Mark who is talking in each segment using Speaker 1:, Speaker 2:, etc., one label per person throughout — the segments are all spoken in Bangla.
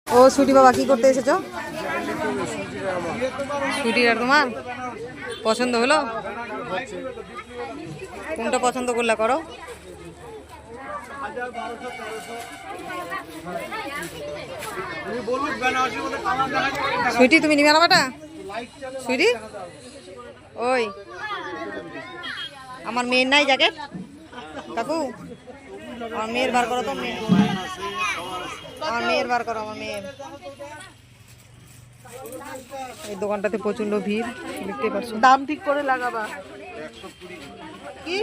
Speaker 1: ও সুটি বাবা কি করতে এসেছো? সুটির আর তোমার পছন্দ হলো? কোনটা পছন্দ করলা করো? সুইটি তুমি নিবে না বেটা? সুইটি ওই আমার মেয়ের নাই জ্যাকেট কাকু, আমার মেয়ের বার করো তো। আমার মেয়ের বার করো, আমার মেয়ের। এই দোকানটাতে প্রচন্ড ভিড় দেখতে পাচ্ছ।
Speaker 2: দাম ঠিক করে লাগাবা। কি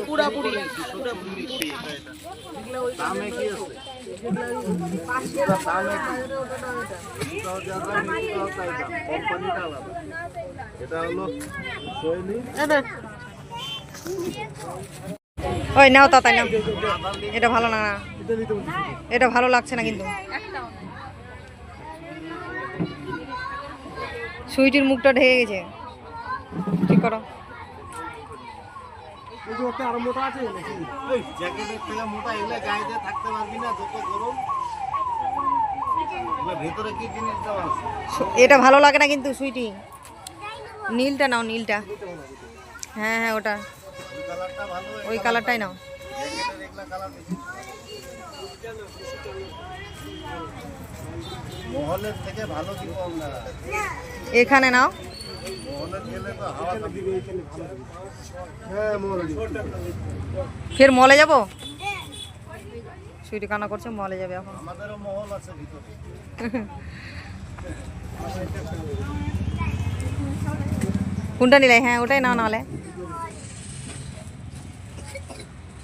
Speaker 2: পুরাপুরি
Speaker 3: দামে কি আছে? কোম্পানিটা আলাদা। এটা হলো
Speaker 1: ওই নাও তাই নাও। এটা ভালো না, এটা ভালো লাগছে না কিন্তু। সুইটির মুখটা ঢেকে গেছে, ঠিক করো। এটা ভালো লাগে না কিন্তু সুইটি। নীলটা নাও, নীলটা। হ্যাঁ হ্যাঁ ওটা, ওই কালারটাই নাও।
Speaker 3: মহলের থেকে ভালো দিব আমরা।
Speaker 1: এখানে নাও। ফের মলে যাব? সুইটি কান্না করছে, মলে যাবে এখন।
Speaker 3: আমাদেরও মহল আছে ভিতরে।
Speaker 1: কোনটা নিলে? হ্যাঁ ওটাই নাও নাহলে।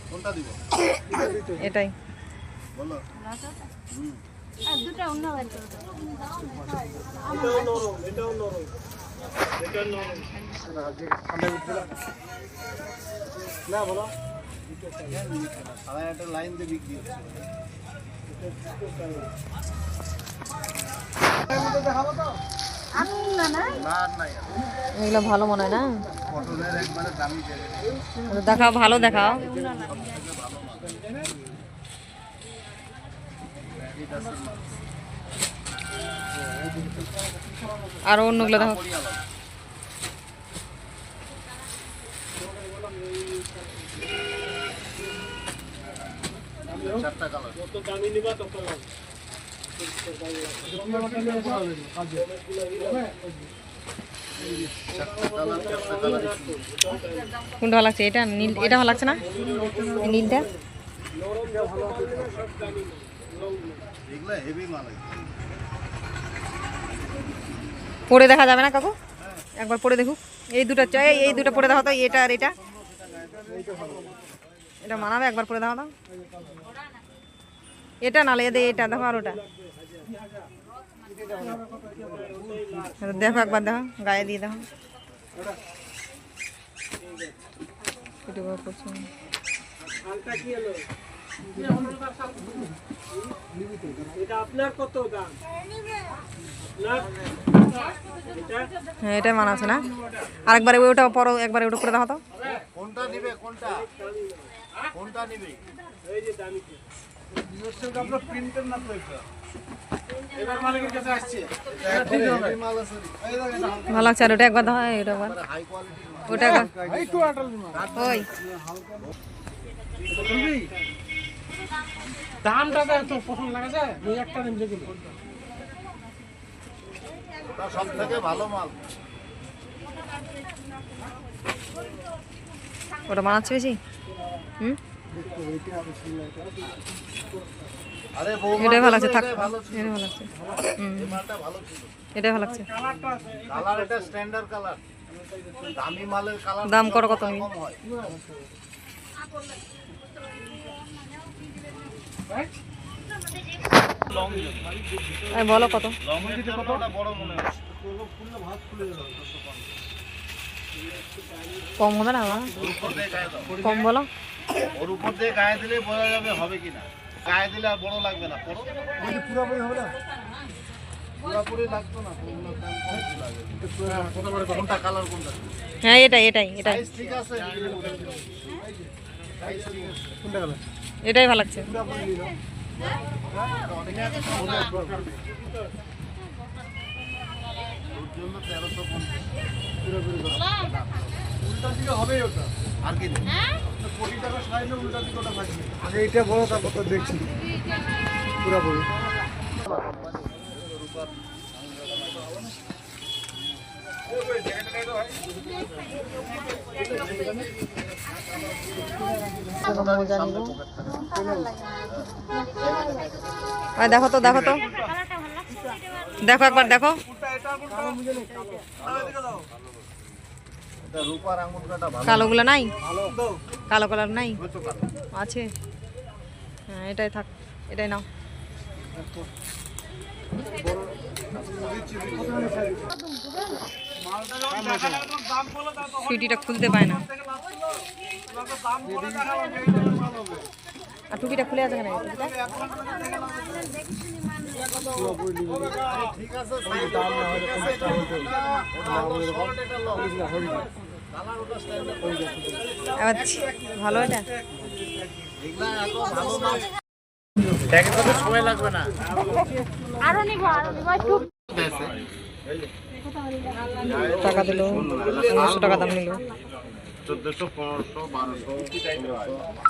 Speaker 3: কোনটা দিব?
Speaker 1: এটাই
Speaker 3: বলো। না বলো, একটা লাইন দিয়ে বিক্রি হচ্ছে।
Speaker 1: এগুলো ভালো মনে হয় না?
Speaker 3: কটনের একবারে দামি জ্যাকেট।
Speaker 1: দেখাও, ভালো দেখাও। আর অন্যগুলো দেখো।
Speaker 3: চারটা কালার।
Speaker 1: কোনটা ভালো লাগছে? এটা নীল, এটা ভালো লাগছে না? এই নীলটা পরে দেখা যাবে না কাকু? একবার পরে দেখুক। এই দুটো চাই, এই দুটো পরে দেখো তো। এটা আর এটা, এটা মানাবে? একবার পরে দেখো তো। এটা নালে এটা দেখো, আর ওটা দেখো, একবার দেখো, গায়ে দিয়ে দেখো। হ্যাঁ এটাই মানাচ্ছে না? আরেকবারে ওটা পরো, একবারে ওটা করে দেখো তো।
Speaker 3: কোনটা নিবে? কোনটা কোনটা নিবে?
Speaker 1: ভালো লাগছে। আর ওটা একবার দেখো, এটা একবার, ওটা ওই
Speaker 2: দামটা তো পছন্দ লাগছে। ওই একটা নিম যেগুলো
Speaker 3: সব থেকে ভালো মাল।
Speaker 1: ওটা মানাচ্ছে বেশি।
Speaker 3: আরে
Speaker 1: এটাই ভালো লাগছে, থাক।
Speaker 3: এটাই ভালো ছিল।
Speaker 1: এটাই ভালো লাগছে।
Speaker 3: এই মালটা ভালো ছিল।
Speaker 1: এটাই ভালো লাগছে।
Speaker 3: কালার এটা স্ট্যান্ডার্ড কালার। দামি মালের কালার
Speaker 1: দাম করো কত?
Speaker 3: কম হয়।
Speaker 1: বলো কত?
Speaker 3: বড় মনে হয়।
Speaker 1: কম হবে না? কম বলো।
Speaker 3: ওর উপর দিয়ে গায়ে দিলে বোঝা যাবে হবে কিনা। গায়ে দিলে আর বড় লাগবে না। পুরোপুরি হবে না? পুরোপুরি লাগতো না। কোনটা কালার কোনটা?
Speaker 1: হ্যাঁ এটাই এটাই এটাই
Speaker 3: ঠিক আছে।
Speaker 1: এটাই ভালো লাগছে।
Speaker 3: আর কি দেবে?
Speaker 4: এইটা বড় তারপর তো দেখছি পুরোপুরি
Speaker 1: দেখো তো দেখো তো দেখো একবার দেখো।
Speaker 3: এটা রূপার আঙুর কাটা ভালো।
Speaker 1: কালোগুলো নাই, কালো কালার নাই,
Speaker 3: ওই তো কালো।
Speaker 1: আছে। হ্যাঁ এটাই থাক, এটাই নাও। সুইটিটা খুলতে পায় না। আর টুপিটা খুলে আছে কেন?
Speaker 3: ঠিক আছে,
Speaker 1: এবার ভালো এটা।
Speaker 3: দেখে তো সময় লাগবে না।
Speaker 1: টাকা দিল, 1500 টাকা দাম নিল।
Speaker 3: 1400, 1500, 1200